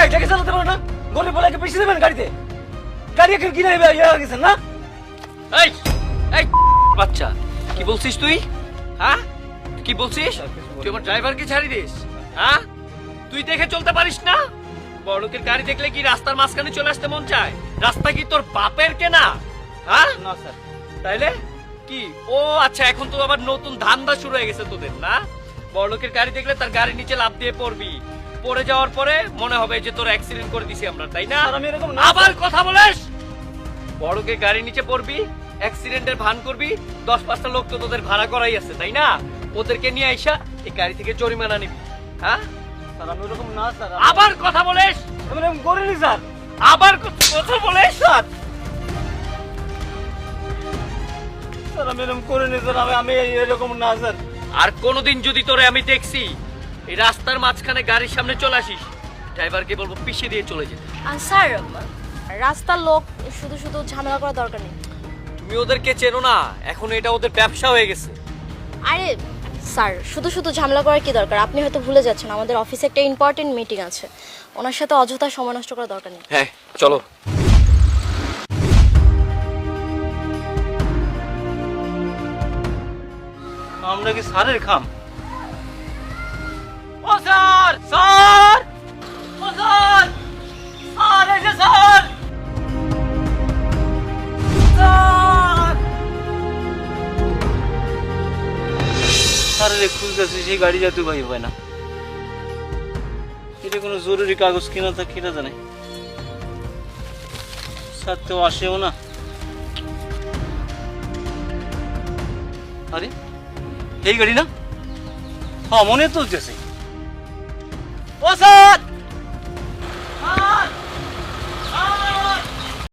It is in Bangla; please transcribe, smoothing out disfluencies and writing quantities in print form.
গাড়িটাকে চালাতে পারো না? গরিব বলাকে বেশি দেবেন গাড়িতে? গাড়ি এখন কিনে গেছেন না? এই এই বাচ্চা, কি বলছিস তুই? হ্যাঁ, কি বলছিস? তুই আমার ড্রাইভারকে ছাড়ি দিস? হ্যাঁ, তুই দেখে চলতে পারিস না? বড়লোকের গাড়ি দেখলে কি রাস্তার মাঝখানে চলে আসতে মন চায়? রাস্তা কি তোর বাপের কেনা? হ্যাঁ না স্যার। তাইলে কি? ও আচ্ছা, এখন তো আবার নতুন ধান্দা শুরু হয়ে গেছে তোদের, না? বড়লোকের গাড়ি দেখলে তার গাড়ির নিচে লাফ দিয়ে পড়বি, পড়ে যাওয়ার পরে মনে হবে যে তোর অ্যাক্সিডেন্ট করে দিছি আমরা, তাই না? স্যার, আমি এরকম না। আবার কথা বলিস? বড়লোকের গাড়ির নিচে পড়বি, অ্যাক্সিডেন্টের ভান করবি, 10-5টা লোক তো তোদের ভাড়া করাই আছে, তাই না? ওদেরকে নিয়ে আইসা এই গাড়ি থেকে জরিমানা নিবি। হ্যাঁ, স্যার আমি এরকম না স্যার। আবার কথা বলিস? আমি এরকম করিনি স্যার। আবার কথা বলিস? স্যার, স্যার আমি এরকম করিনি স্যার। আমি এরকম না স্যার। আর কোনোদিন যদি তোরে আমি দেখছি এই রাস্তার মাঝখানে গাড়ির সামনে চলে আসিস, ড্রাইভারকে বলবো পিছিয়ে দিয়ে চলে যেতে। আর স্যার, রাস্তার লোক শুধু শুধু ঝামেলা করার দরকার নেই। তুমি ওদেরকে চেনো না, এখন এটা ওদের ব্যবসা হয়ে গেছে। আরে স্যার, শুধু শুধু ঝামেলা করার কি দরকার? আপনি হয়তো ভুলে যাচ্ছেন আমাদের অফিসে একটা ইম্পর্টেন্ট মিটিং আছে, ওনার সাথে অযথা সময় নষ্ট করার দরকার নেই। হ্যাঁ, চলো। আমরা কি স্যারের খাম? ও স্যার, স্যার, ও স্যার, স্যার এই যে স্যার, স্যার, স্যারের খুঁজতেছি, সেই গাড়ি যাতে ভাই হয় না। এটা কোনো জরুরি কাগজ কিনা তা কিনা জানে, স্যার তো আসেও না। আরে এই গাড়ি না? হ্যাঁ, মনে তো হচ্ছে। ও স্যার,